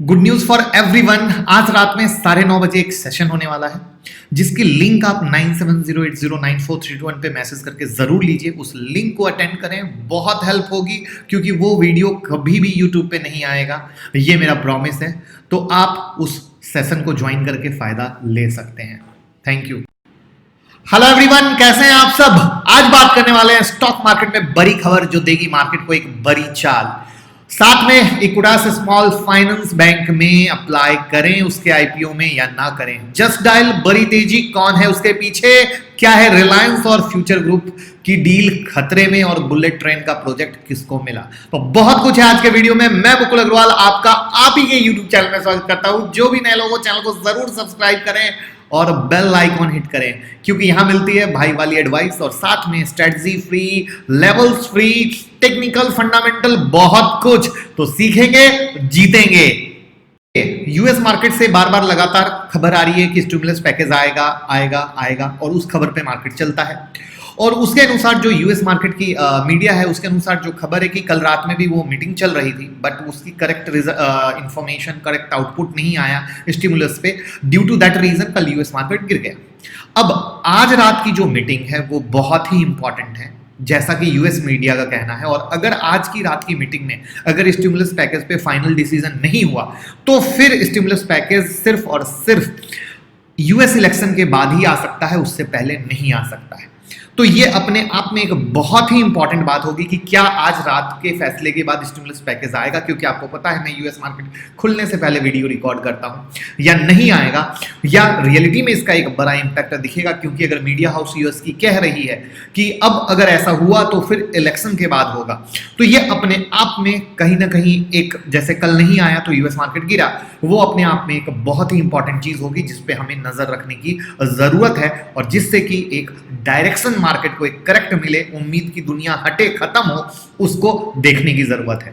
Good news for everyone. आज रात में 9:30 बजे एक सेशन होने वाला है जिसकी लिंक आप 9708094321 पे मैसेज करके जरूर लीजिए। उस लिंक को अटेंड करें, बहुत हेल्प होगी क्योंकि वो वीडियो कभी भी यूट्यूब पे नहीं आएगा, ये मेरा प्रॉमिस है। तो आप उस सेशन को ज्वाइन करके फायदा ले सकते हैं। Thank you. हेलो एवरीवन, कैसे हैं आप सब। आज बात करने वाले हैं स्टॉक मार्केट में बड़ी खबर जो देगी मार्केट को एक बड़ी चाल। साथ में इक्विटास स्मॉल फाइनेंस बैंक में अप्लाई करें, उसके आईपीओ में या ना करें। जस्ट डायल बड़ी तेजी, कौन है उसके पीछे, क्या है रिलायंस और फ्यूचर ग्रुप की डील खतरे में, और बुलेट ट्रेन का प्रोजेक्ट किसको मिला। तो बहुत कुछ है आज के वीडियो में। मैं मुकुल अग्रवाल आपका आप ही के यूट्यूब चैनल में स्वागत करता हूं। जो भी नए लोग हो चैनल को जरूर सब्सक्राइब करें और बेल आइकॉन हिट करें क्योंकि यहां मिलती है भाई वाली एडवाइस और साथ में strategy free, levels free, technical fundamental, बहुत कुछ। तो सीखेंगे, जीतेंगे। यूएस मार्केट से बार बार लगातार खबर आ रही है कि स्टिमुलस पैकेज आएगा आएगा आएगा और उस खबर पे मार्केट चलता है। और उसके अनुसार जो यूएस मार्केट की मीडिया है उसके अनुसार जो खबर है कि कल रात में भी वो मीटिंग चल रही थी बट उसकी करेक्ट इंफॉर्मेशन, करेक्ट आउटपुट नहीं आया स्टिमुलस पे। ड्यू टू दैट रीजन कल यूएस मार्केट गिर गया। अब आज रात की जो मीटिंग है वो बहुत ही इंपॉर्टेंट है जैसा कि यूएस मीडिया का कहना है। और अगर आज की रात की मीटिंग में अगर स्टिमुलस पैकेज पे फाइनल डिसीजन नहीं हुआ तो फिर स्टिमुलस पैकेज सिर्फ और सिर्फ यूएस इलेक्शन के बाद ही आ सकता है, उससे पहले नहीं आ सकता है। तो ये अपने आप में एक बहुत ही इंपॉर्टेंट बात होगी कि क्या आज रात के फैसले के बाद स्टिमुलस पैकेज आएगा, क्योंकि आपको पता है मैं यूएस मार्केट खुलने से पहले वीडियो रिकॉर्ड करता हूं, या नहीं आएगा, या रियलिटी में इसका एक बड़ा इंपैक्ट दिखेगा। क्योंकि अगर मीडिया हाउस यूएस की कह रही है कि अब अगर ऐसा हुआ तो फिर इलेक्शन के बाद होगा, तो ये अपने आप में कहीं ना कहीं एक, जैसे कल नहीं आया तो यूएस मार्केट गिरा, वो अपने आप में एक बहुत ही इंपॉर्टेंट चीज होगी जिसपे हमें नजर रखने की जरूरत है और जिससे कि एक डायरेक्शन मार्केट को एक करेक्ट मिले, उम्मीद की दुनिया हटे, खत्म हो, उसको देखने की जरूरत है।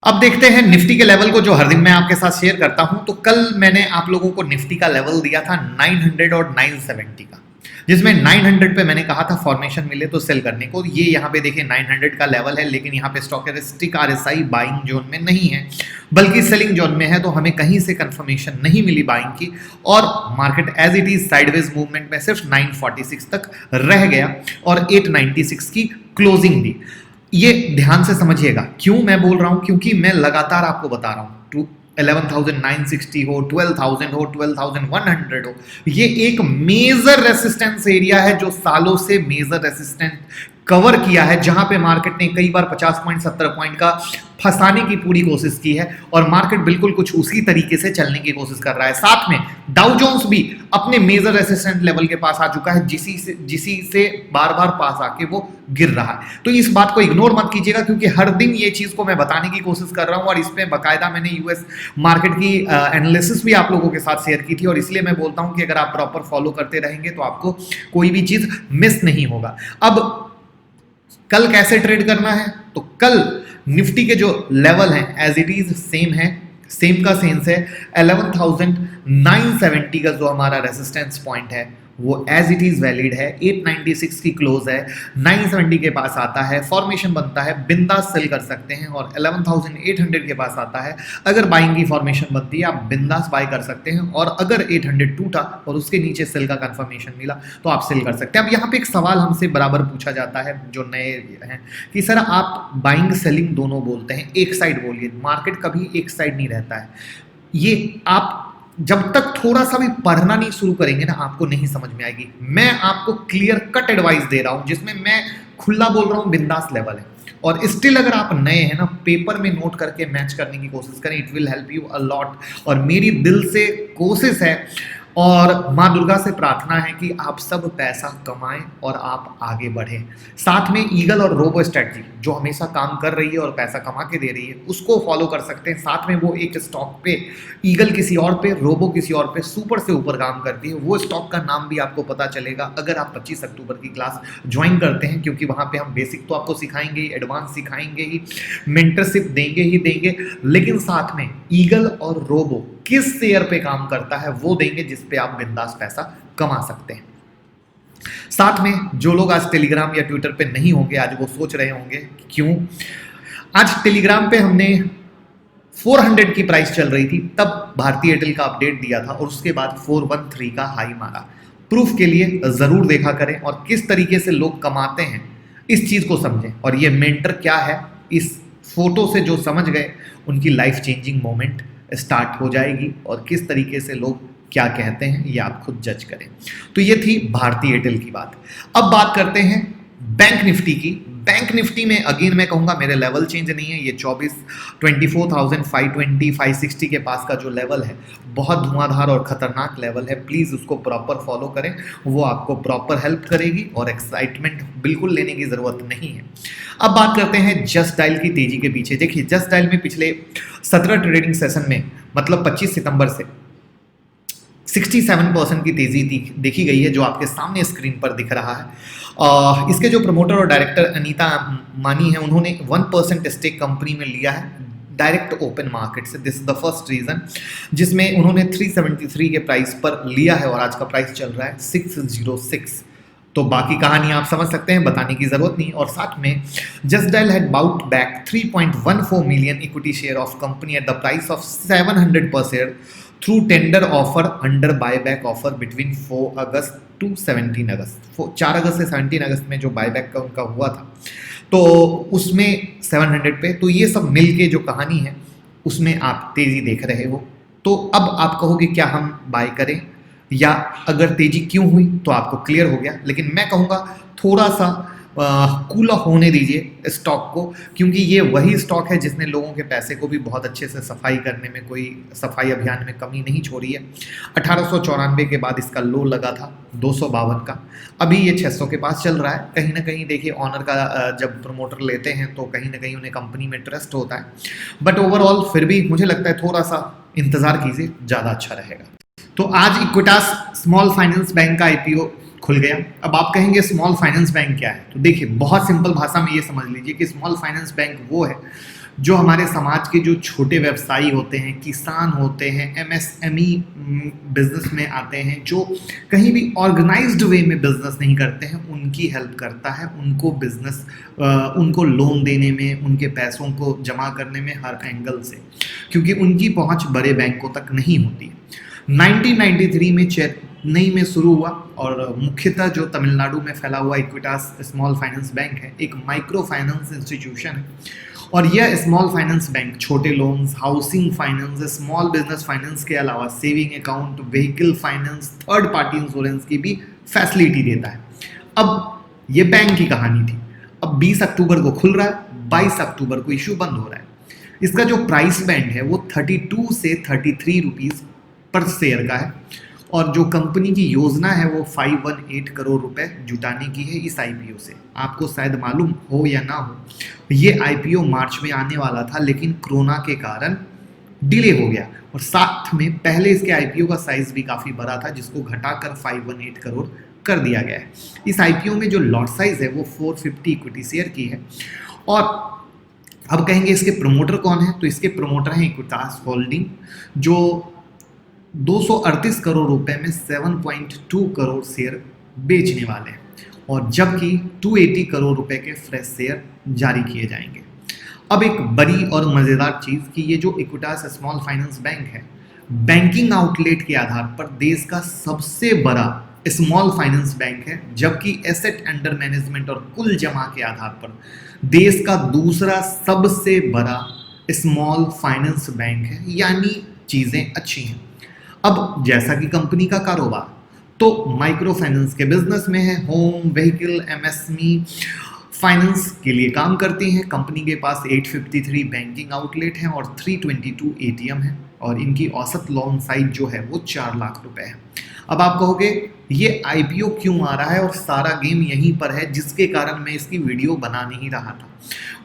अब देखते हैं निफ्टी के लेवल को, जो हर दिन मैं आपके साथ शेयर करता हूं। तो कल मैंने आप लोगों को निफ्टी का लेवल दिया था 900 और 970 का, जिसमें 900 पे मैंने कहा था फॉर्मेशन मिले तो सेल करने को। ये यहाँ पे देखिए 900 का लेवल है, लेकिन यहाँ पे स्टॉकेस्टिक आरएसआई बाइंग जोन में नहीं है बल्कि सेलिंग जोन में है। तो हमें कहीं से कंफर्मेशन नहीं मिली बाइंग की और market as it is sideways movement में सिर्फ 946 तक रह गया और 896 की क्लोजिंग दी। ये ध्यान से समझिएगा क्यों मैं बोल रहा हूं, क्योंकि मैं लगातार आपको बता रहा हूं 11,960 हो, 12,000 हो, 12,100 हो, ये एक मेजर रेसिस्टेंस एरिया है जो सालों से मेजर रेसिस्टेंस कवर किया है, जहां पे मार्केट ने कई बार 50 पॉइंट 70 पॉइंट का फंसाने की पूरी कोशिश की है और मार्केट बिल्कुल कुछ उसी तरीके से चलने की कोशिश कर रहा है। साथ में डाउ जोन्स भी अपने मेजर रेसिस्टेंट लेवल के पास आ चुका है, जिसी से बार बार पास आके वो गिर रहा है। तो इस बात को इग्नोर मत कीजिएगा क्योंकि हर दिन ये चीज को मैं बताने की कोशिश कर रहा हूं और इस पे बाकायदा मैंने यूएस मार्केट की एनालिसिस भी आप लोगों के साथ शेयर की थी। और इसलिए मैं बोलता हूं कि अगर आप प्रॉपर फॉलो करते रहेंगे तो आपको कोई भी चीज मिस नहीं होगा। अब कल कैसे ट्रेड करना है, तो कल निफ्टी के जो लेवल हैं एज इट इज सेम है, सेम का सेंस है। 11,970 का जो हमारा रेजिस्टेंस पॉइंट है वो एज इट इज वैलिड है। 896 की क्लोज है, 970 के पास आता है, फॉर्मेशन बनता है, बिंदास सेल कर सकते हैं। और 11,800 के पास आता है, अगर बाइंग की फॉर्मेशन बनती है आप बिंदास बाय कर सकते हैं। और अगर 800 टूटा और उसके नीचे सेल का कंफर्मेशन मिला तो आप सेल कर सकते हैं। अब यहाँ पे एक सवाल हमसे बराबर पूछा जाता है जो नए हैं कि सर आप बाइंग सेलिंग दोनों बोलते हैं, एक साइड बोलिए। मार्केट कभी एक साइड नहीं रहता है। ये आप जब तक थोड़ा सा भी पढ़ना नहीं शुरू करेंगे ना आपको नहीं समझ में आएगी। मैं आपको क्लियर कट एडवाइस दे रहा हूं जिसमें मैं खुला बोल रहा हूं, बिंदास लेवल है। और स्टिल अगर आप नए हैं ना, पेपर में नोट करके मैच करने की कोशिश करें, it will help you a lot. और मेरी दिल से कोशिश है और माँ दुर्गा से प्रार्थना है कि आप सब पैसा कमाएं और आप आगे बढ़ें। साथ में ईगल और रोबो स्ट्रैटेजी जो हमेशा काम कर रही है और पैसा कमा के दे रही है उसको फॉलो कर सकते हैं। साथ में वो एक स्टॉक पे, ईगल किसी और पे, रोबो किसी और पे सुपर से ऊपर काम करती है। वो स्टॉक का नाम भी आपको पता चलेगा अगर आप 25 अक्टूबर की क्लास ज्वाइन करते हैं, क्योंकि वहाँ पे हम बेसिक तो आपको सिखाएंगे ही, एडवांस सिखाएंगे ही, मेंटरशिप देंगे ही देंगे, लेकिन साथ में ईगल और रोबो किस शेयर पे काम करता है वो देंगे जिस पे आप बिंदास पैसा कमा सकते हैं। साथ में जो लोग आज टेलीग्राम या ट्विटर पे नहीं होंगे, आज वो सोच रहे होंगे क्यों, आज टेलीग्राम पे हमने 400 की प्राइस चल रही थी तब भारतीय एयरटेल का अपडेट दिया था और उसके बाद 413 का हाई मारा। प्रूफ के लिए जरूर देखा करें और किस तरीके से लोग कमाते हैं इस चीज को समझें। और ये मेंटर क्या है इस फोटो से जो समझ गए उनकी लाइफ चेंजिंग मोमेंट स्टार्ट हो जाएगी और किस तरीके से लोग क्या कहते हैं ये आप खुद जज करें। तो ये थी भारतीय एयरटेल की बात। अब बात करते हैं बैंक निफ्टी की। बैंक निफ्टी में अगेन मैं कहूंगा मेरे लेवल चेंज नहीं है। ये 24,520 560 के पास का जो लेवल है बहुत धुआंधार और खतरनाक लेवल है। प्लीज़ उसको प्रॉपर फॉलो करें, वो आपको प्रॉपर हेल्प करेगी और एक्साइटमेंट बिल्कुल लेने की ज़रूरत नहीं है। अब बात करते हैं जस्ट डायल की तेज़ी के पीछे। देखिए जस्ट डायल में पिछले 17 ट्रेडिंग सेशन में मतलब 25 सितंबर से 67% की तेज़ी देखी गई है जो आपके सामने स्क्रीन पर दिख रहा है। इसके जो प्रमोटर और डायरेक्टर अनीता मानी है उन्होंने 1% स्टेक कंपनी में लिया है डायरेक्ट ओपन मार्केट से। This is the first reason जिसमें उन्होंने 373 के प्राइस पर लिया है और आज का प्राइस चल रहा है 606। तो बाकी कहानी आप समझ सकते हैं, बताने की जरूरत नहीं। और साथ में Just Dial had bought back 3.14 million equity share of company at the price of 700 per share through tender offer under buyback offer between 4 August to 17 August. 4 अगस्त से 17 अगस्त में जो बायबैक का उनका हुआ था तो उसमें 700 पे, तो ये सब मिलके जो कहानी है उसमें आप तेजी देख रहे हो। तो अब आप कहोगे क्या हम बाय करें या अगर तेजी क्यों हुई तो आपको क्लियर हो गया, लेकिन मैं कहूँगा थोड़ा सा कूल ऑफ होने दीजिए स्टॉक को, क्योंकि ये वही स्टॉक है जिसने लोगों के पैसे को भी बहुत अच्छे से सफाई करने में, कोई सफाई अभियान में कमी नहीं छोड़ी है। 1894 के बाद इसका लो लगा था 252 का, अभी ये 600 के पास चल रहा है। कहीं ना कहीं देखिए ऑनर का जब प्रमोटर लेते हैं तो कहीं ना कहीं उन्हें कंपनी में ट्रस्ट होता है, बट ओवरऑल फिर भी मुझे लगता है थोड़ा सा इंतज़ार कीजिए, ज़्यादा अच्छा रहेगा। तो आज इक्विटास स्मॉल फाइनेंस बैंक का IPO खुल गया। अब आप कहेंगे स्मॉल फाइनेंस बैंक क्या है, तो देखिए बहुत सिंपल भाषा में ये समझ लीजिए कि स्मॉल फाइनेंस बैंक वो है जो हमारे समाज के जो छोटे व्यवसायी होते हैं, किसान होते हैं, MSME बिजनेस में आते हैं, जो कहीं भी ऑर्गेनाइज्ड वे में बिजनेस नहीं करते हैं, उनकी हेल्प करता है, उनको बिजनेस उनको लोन देने में, उनके पैसों को जमा करने में हर एंगल से, क्योंकि उनकी पहुंच बड़े बैंकों तक नहीं होती है। 1993 में चेन्नई में शुरू हुआ और मुख्यतः जो तमिलनाडु में फैला हुआ इक्विटास स्मॉल फाइनेंस बैंक है, एक माइक्रो फाइनेंस इंस्टीट्यूशन है। और यह स्मॉल फाइनेंस बैंक छोटे loans, housing finance, small business finance के अलावा saving account, vehicle finance, third party insurance की भी फैसिलिटी देता है। अब ये बैंक की कहानी थी। अब 20 अक्टूबर को खुल रहा है, 22 अक्टूबर को इशू बंद हो रहा है। इसका जो प्राइस बैंड है वो 32 से 33 रुपीज़ पर शेयर का है और जो कंपनी की योजना है वो 518 करोड़ रुपए जुटाने की है इस IPO से। आपको शायद मालूम हो या ना हो, ये IPO मार्च में आने वाला था लेकिन कोरोना के कारण डिले हो गया और साथ में पहले इसके IPO का साइज भी काफ़ी बड़ा था जिसको घटाकर 518 करोड़ कर दिया गया है। इस IPO में जो लॉट साइज है वो 450 इक्विटी शेयर की है। और अब कहेंगे इसके प्रमोटर कौन है, तो इसके प्रमोटर हैं इक्विटास होल्डिंग जो 238 करोड़ रुपए में 7.2 करोड़ शेयर बेचने वाले हैं और जबकि 280 करोड़ रुपए के फ्रेश शेयर जारी किए जाएंगे। अब एक बड़ी और मज़ेदार चीज़ कि ये जो इक्विटास स्मॉल फाइनेंस बैंक है, बैंकिंग आउटलेट के आधार पर देश का सबसे बड़ा स्मॉल फाइनेंस बैंक है, जबकि एसेट अंडर मैनेजमेंट और कुल जमा के आधार पर देश का दूसरा सबसे बड़ा स्मॉल फाइनेंस बैंक है। यानी चीज़ें अच्छी हैं। अब जैसा कि कंपनी का कारोबार तो माइक्रो फाइनेंस के बिजनेस में है, होम, व्हीकल, MSME, फाइनेंस के लिए काम करती हैं। कंपनी के पास 853 बैंकिंग आउटलेट हैं और 322 एटीएम हैं और इनकी औसत लोन साइज जो है वो 4 लाख रुपए है। अब आप कहोगे ये आईपीओ क्यों आ रहा है, और सारा गेम यहीं पर है जिसके कारण मैं इसकी वीडियो बना नहीं रहा था।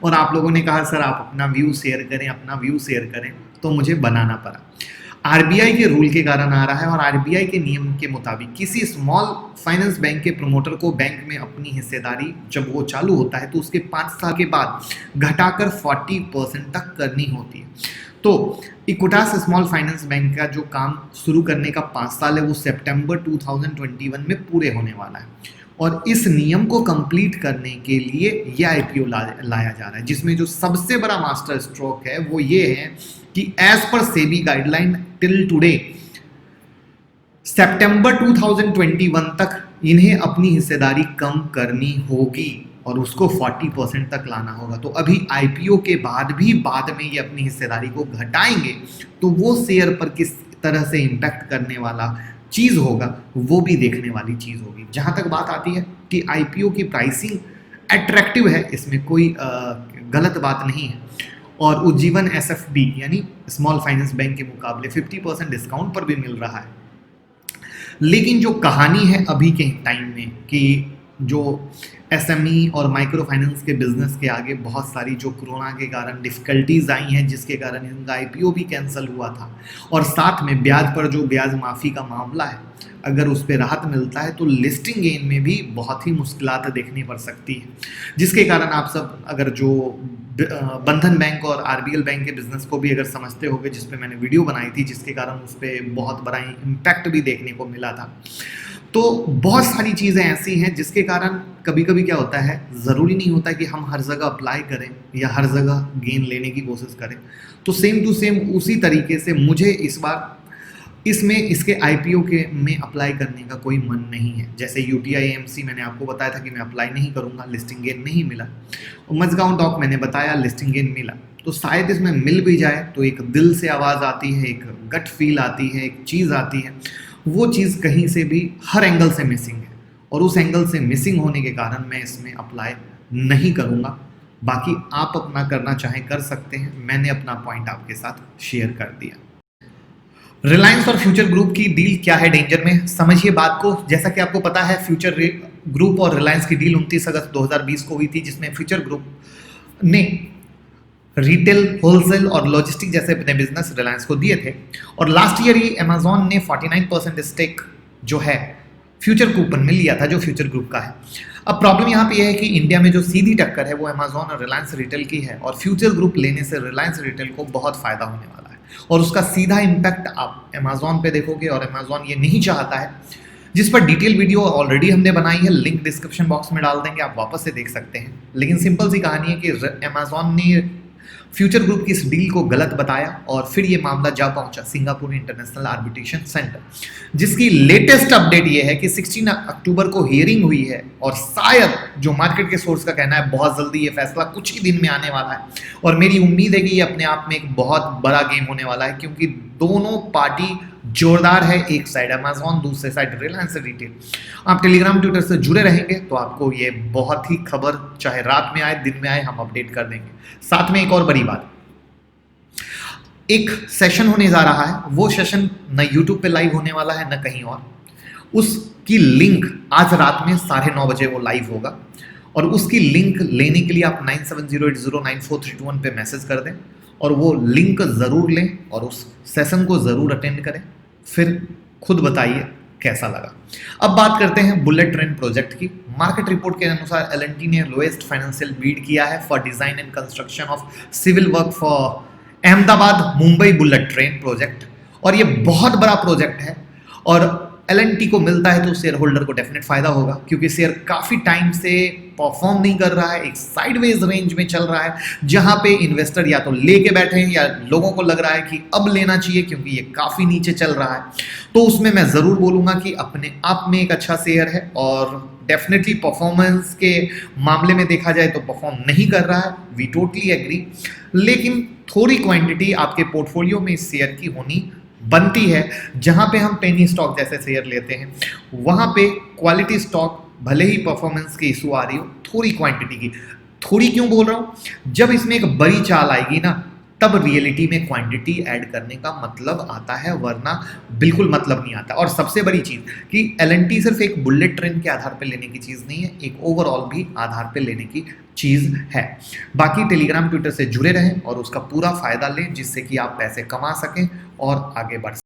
और आप लोगों ने कहा सर आप अपना व्यू शेयर करें, अपना व्यू शेयर करें, तो मुझे बनाना पड़ा। आरबीआई के रूल के कारण आ रहा है और आरबीआई के नियम के मुताबिक किसी स्मॉल फाइनेंस बैंक के प्रमोटर को बैंक में अपनी हिस्सेदारी जब वो चालू होता है तो उसके 5 साल के बाद घटाकर 40% तक करनी होती है। तो इक्विटास स्मॉल फाइनेंस बैंक का जो काम शुरू करने का 5 साल है वो सितंबर 2021 में पूरे होने वाला है और इस नियम को कंप्लीट करने के लिए ये आईपीओ लाया जा रहा है, जिसमें जो सबसे बड़ा मास्टर स्ट्रोक है वो ये है कि एज पर सेबी गाइडलाइन टिल टुडे सितंबर 2021 तक इन्हें अपनी हिस्सेदारी कम करनी होगी और उसको 40% तक लाना होगा। तो अभी आईपीओ के बाद में ये अपनी हिस्सेदारी को घटाएंगे तो वो शेयर पर किस तरह से इम्पैक्ट करने वाला चीज़ होगा वो भी देखने वाली चीज़ होगी। जहाँ तक बात आती है कि आईपीओ की प्राइसिंग अट्रैक्टिव है, इसमें कोई गलत बात नहीं है और उज्जीवन एसएफबी यानी स्मॉल फाइनेंस बैंक के मुकाबले 50% डिस्काउंट पर भी मिल रहा है। लेकिन जो कहानी है अभी के टाइम में कि जो एसएमई और माइक्रो फाइनेंस के बिजनेस के आगे बहुत सारी जो कोरोना के कारण डिफ़िकल्टीज आई हैं जिसके कारण इनका आईपीओ भी कैंसिल हुआ था और साथ में ब्याज पर जो ब्याज माफ़ी का मामला है अगर उस पर राहत मिलता है तो लिस्टिंग गेन में भी बहुत ही मुश्किलात देखनी पड़ सकती है, जिसके कारण आप सब अगर जो बंधन बैंक और आरबीएल बैंक के बिजनेस को भी अगर समझते होंगे, जिस पे मैंने वीडियो बनाई थी जिसके कारण उस पर बहुत बड़ा इम्पैक्ट भी देखने को मिला था। तो बहुत सारी चीज़ें ऐसी हैं जिसके कारण कभी कभी क्या होता है, ज़रूरी नहीं होता कि हम हर जगह अप्लाई करें या हर जगह गेन लेने की कोशिश करें। तो सेम टू सेम उसी तरीके से मुझे इस बार इसमें इसके आईपीओ के में अप्लाई करने का कोई मन नहीं है। जैसे यूटीआई एमसी मैंने आपको बताया था कि मैं अप्लाई नहीं करूंगा, लिस्टिंग गेन नहीं मिला। और मजगांव डॉक मैंने बताया लिस्टिंग गेन मिला। तो शायद इसमें मिल भी जाए तो एक दिल से आवाज़ आती है, एक गट फील आती है, एक चीज़ आती है, वो चीज़ कहीं से भी हर एंगल से मिसिंग है और उस एंगल से मिसिंग होने के कारण मैं इसमें अप्लाई नहीं करूँगा। बाकी आप अपना करना चाहें कर सकते हैं, मैंने अपना पॉइंट आपके साथ शेयर कर दिया। रिलायंस और फ्यूचर ग्रुप की डील क्या है डेंजर में, समझिए बात को। जैसा कि आपको पता है फ्यूचर ग्रुप और रिलायंस की डील 29 अगस्त 2020 को हुई थी, जिसमें फ्यूचर ग्रुप ने रिटेल, होलसेल और लॉजिस्टिक जैसे अपने बिजनेस रिलायंस को दिए थे और लास्ट ईयर ही अमेजॉन ने 49% स्टेक जो है फ्यूचर कूपन में लिया था जो फ्यूचर ग्रुप का है। अब प्रॉब्लम यहाँ पे यह है कि इंडिया में जो सीधी टक्कर है वो अमेजॉन और रिलायंस रिटेल की है और फ्यूचर ग्रुप लेने से रिलायंस रिटेल को बहुत फायदा होने वाला है और उसका सीधा इम्पैक्ट आप अमेजॉन पे देखोगे और अमेजॉन ये नहीं चाहता है, जिस पर डिटेल वीडियो ऑलरेडी हमने बनाई है, लिंक डिस्क्रिप्शन बॉक्स में डाल देंगे, आप वापस से देख सकते हैं। लेकिन सिंपल सी कहानी है कि अमेजॉन ने फ्यूचर ग्रुप की इस डील को गलत बताया और फिर ये मामला जा पहुंचा सिंगापुर इंटरनेशनल आर्बिट्रेशन सेंटर, जिसकी लेटेस्ट अपडेट ये है कि 16 अक्टूबर को हियरिंग हुई है और शायद जो मार्केट के सोर्स का कहना है बहुत जल्दी ये फैसला कुछ ही दिन में आने वाला है और मेरी उम्मीद है कि ये अपने आप में एक बहुत बड़ा गेम होने वाला है, क्योंकि दोनों पार्टी जोरदार है, एक साइड अमेजॉन, दूसरे साइड रिलायंस रिटेल। आप टेलीग्राम ट्विटर से जुड़े रहेंगे तो आपको ये बहुत ही खबर चाहे रात में आए दिन में आए हम अपडेट कर देंगे। साथ में एक और बड़ी बात, एक सेशन होने जा रहा है, वो सेशन न यूट्यूब पे लाइव होने वाला है न कहीं और। उसकी लिंक आज रात में 9:30 बजे वो लाइव होगा और उसकी लिंक लेने के लिए आप 9708094321 पे मैसेज कर दें और वो लिंक ज़रूर लें और उस सेशन को ज़रूर अटेंड करें, फिर खुद बताइए कैसा लगा। अब बात करते हैं बुलेट ट्रेन प्रोजेक्ट की। मार्केट रिपोर्ट के अनुसार एल&टी ने लोएस्ट फाइनेंशियल बीड किया है for design and construction of civil work for Ahmedabad Mumbai bullet train project और ये बहुत बड़ा प्रोजेक्ट है और एल&टी को मिलता है तो शेयर होल्डर को डेफिनेट फायदा होगा, क्योंकि शेयर काफ़ी टाइम से परफॉर्म नहीं कर रहा है, एक साइडवेज रेंज में चल रहा है, जहां पे इन्वेस्टर या तो लेके बैठे हैं या लोगों को लग रहा है कि अब लेना चाहिए क्योंकि ये काफ़ी नीचे चल रहा है। तो उसमें मैं ज़रूर बोलूँगा कि अपने आप में एक अच्छा शेयर है और डेफिनेटली परफॉर्मेंस के मामले में देखा जाए तो परफॉर्म नहीं कर रहा है, वी टोटली एग्री, लेकिन थोड़ी क्वांटिटी आपके पोर्टफोलियो में इस शेयर की होनी बनती है। जहां पे हम पेनी स्टॉक जैसे शेयर लेते हैं वहां पे क्वालिटी स्टॉक भले ही परफॉर्मेंस की इशू आ रही हो थोड़ी क्वांटिटी की। थोड़ी क्यों बोल रहा हूं? जब इसमें एक बड़ी चाल आएगी ना, तब रियलिटी में क्वांटिटी ऐड करने का मतलब आता है, वरना बिल्कुल मतलब नहीं आता। और सबसे बड़ी चीज कि एलएनटी सिर्फ एक बुलेट ट्रेन के आधार पर लेने की चीज नहीं है, एक ओवरऑल भी आधार पर लेने की चीज है। बाकी टेलीग्राम ट्विटर से जुड़े रहें और उसका पूरा फायदा लें, जिससे कि आप पैसे कमा सकें और आगे बढ़ सकें।